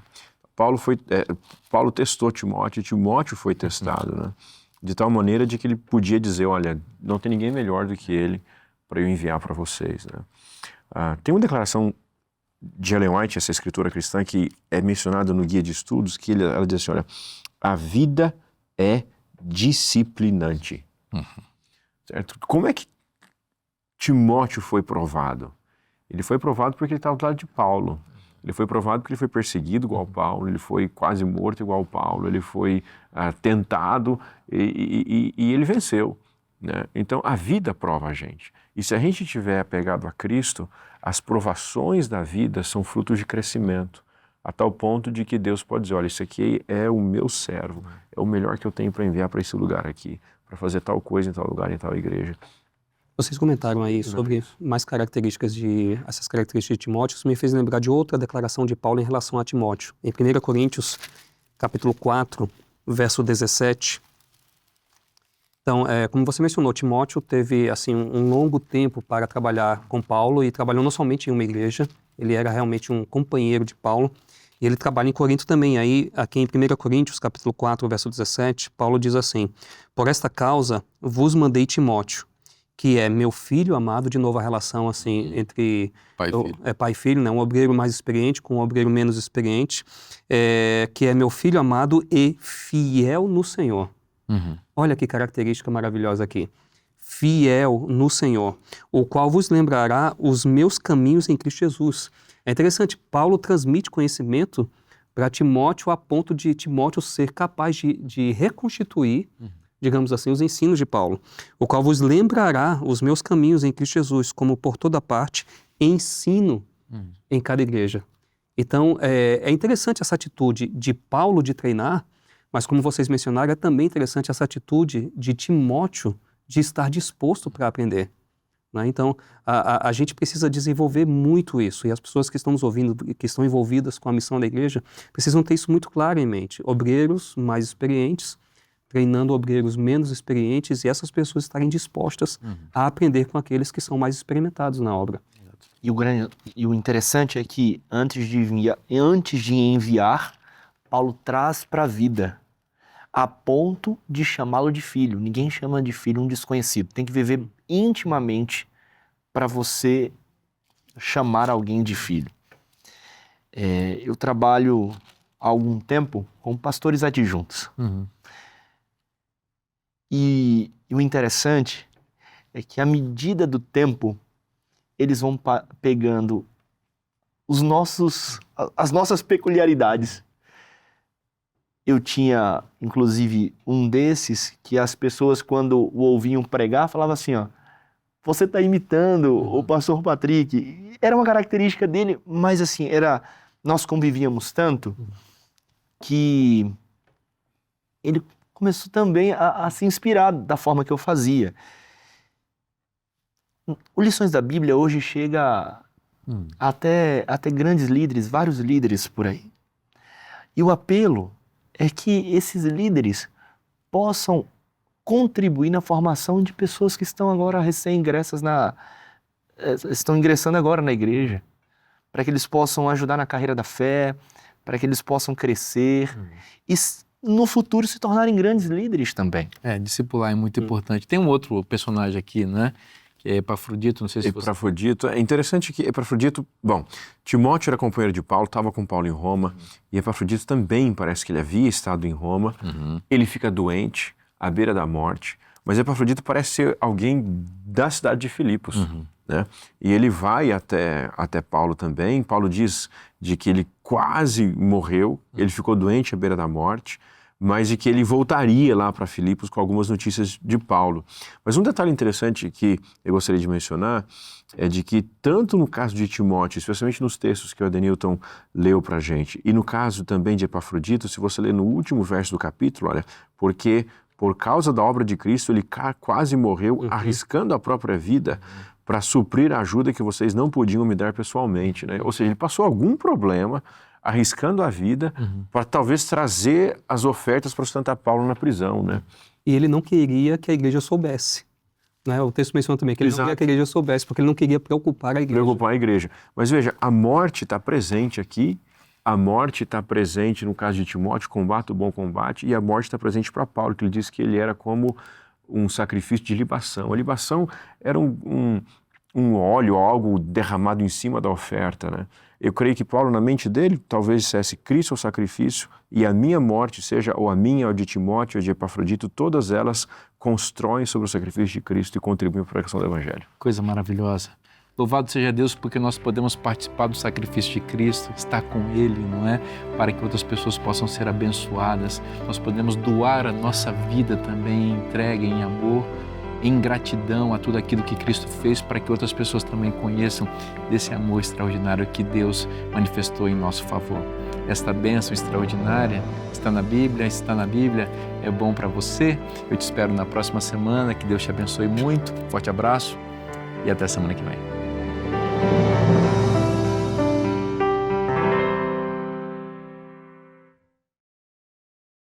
Paulo testou Timóteo e Timóteo foi testado, né? De tal maneira de que ele podia dizer, olha, não tem ninguém melhor do que ele para eu enviar para vocês, né? Tem uma declaração de Ellen White, essa escritora cristã, que é mencionada no Guia de Estudos, que ela diz assim, olha, a vida é disciplinante. Certo? Como é que Timóteo foi provado? Ele foi provado porque ele estava do lado de Paulo. Ele foi provado porque ele foi perseguido igual Paulo, ele foi quase morto igual Paulo, ele foi tentado e ele venceu, né? Então a vida prova a gente. E se a gente estiver apegado a Cristo, as provações da vida são frutos de crescimento, a tal ponto de que Deus pode dizer, olha, isso aqui é o meu servo, é o melhor que eu tenho para enviar para esse lugar aqui, para fazer tal coisa em tal lugar, em tal igreja. Vocês comentaram aí sobre mais características essas características de Timóteo, isso me fez lembrar de outra declaração de Paulo em relação a Timóteo. Em 1 Coríntios, capítulo 4, verso 17. Então, como você mencionou, Timóteo teve assim um longo tempo para trabalhar com Paulo e trabalhou não somente em uma igreja, ele era realmente um companheiro de Paulo, e ele trabalha em Corinto também. Aí, aqui em 1 Coríntios, capítulo 4, verso 17, Paulo diz assim, por esta causa vos mandei Timóteo, que é meu filho amado, de novo a relação assim entre pai e filho, né? Um obreiro mais experiente com um obreiro menos experiente, que é meu filho amado e fiel no Senhor. Olha que característica maravilhosa aqui. Fiel no Senhor, o qual vos lembrará os meus caminhos em Cristo Jesus. É interessante, Paulo transmite conhecimento para Timóteo a ponto de Timóteo ser capaz de reconstituir, digamos assim, os ensinos de Paulo, o qual vos lembrará os meus caminhos em Cristo Jesus, como por toda parte ensino em cada igreja. Então, é interessante essa atitude de Paulo de treinar, mas como vocês mencionaram, é também interessante essa atitude de Timóteo de estar disposto para aprender, né? Então, a gente precisa desenvolver muito isso, e as pessoas que estão nos ouvindo, que estão envolvidas com a missão da igreja, precisam ter isso muito claro em mente. Obreiros mais experientes, treinando obreiros menos experientes, e essas pessoas estarem dispostas a aprender com aqueles que são mais experimentados na obra. E o interessante é que antes de enviar, Paulo traz para a vida, a ponto de chamá-lo de filho. Ninguém chama de filho um desconhecido. Tem que viver intimamente para você chamar alguém de filho. Eu trabalho há algum tempo com pastores adjuntos. E o interessante é que, à medida do tempo, eles vão pegando as nossas peculiaridades. Eu tinha, inclusive, um desses que as pessoas, quando o ouviam pregar, falavam assim, ó, você está imitando o pastor Patrick. Era uma característica dele, mas assim, nós convivíamos tanto que ele começou também a se inspirar da forma que eu fazia. O Lições da Bíblia hoje chega até grandes líderes, vários líderes por aí. E o apelo é que esses líderes possam contribuir na formação de pessoas que estão agora estão ingressando agora na igreja, para que eles possam ajudar na carreira da fé, para que eles possam crescer e no futuro se tornarem grandes líderes também. Discipular é muito importante. Tem um outro personagem aqui, né? Que é Epafrodito, não sei se Epafrodito, é interessante que Epafrodito, bom, Timóteo era companheiro de Paulo, estava com Paulo em Roma, e Epafrodito também parece que ele havia estado em Roma, ele fica doente, à beira da morte, Mas Epafrodito parece ser alguém da cidade de Filipos, né? E ele vai até Paulo também. Paulo diz de que ele quase morreu, ele ficou doente à beira da morte, mas de que ele voltaria lá para Filipos com algumas notícias de Paulo. Mas um detalhe interessante que eu gostaria de mencionar é de que tanto no caso de Timóteo, especialmente nos textos que o Adenilton leu para a gente, e no caso também de Epafrodito, se você ler no último verso do capítulo, olha, porque por causa da obra de Cristo ele quase morreu, arriscando a própria vida para suprir a ajuda que vocês não podiam me dar pessoalmente, né? Ou seja, ele passou algum problema arriscando a vida para talvez trazer as ofertas para sustentar Paulo na prisão, né? E ele não queria que a igreja soubesse. Né? O texto menciona também que ele não queria que a igreja soubesse, porque ele não queria preocupar a igreja. Preocupar a igreja. Mas veja, a morte está presente aqui, a morte está presente no caso de Timóteo, combate o bom combate, e a morte está presente para Paulo, que ele disse que ele era como um sacrifício de libação. A libação era um óleo, algo derramado em cima da oferta, né? Eu creio que Paulo, na mente dele, talvez dissesse Cristo é o sacrifício e a minha morte, seja ou a minha, ou de Timóteo, ou de Epafrodito, todas elas constroem sobre o sacrifício de Cristo e contribuem para a pregação do Evangelho. Coisa maravilhosa. Louvado seja Deus porque nós podemos participar do sacrifício de Cristo, estar com Ele, não é? Para que outras pessoas possam ser abençoadas. Nós podemos doar a nossa vida também, entregue em amor, em gratidão a tudo aquilo que Cristo fez para que outras pessoas também conheçam desse amor extraordinário que Deus manifestou em nosso favor. Esta bênção extraordinária está na Bíblia, é bom para você. Eu te espero na próxima semana, que Deus te abençoe muito. Forte abraço e até semana que vem.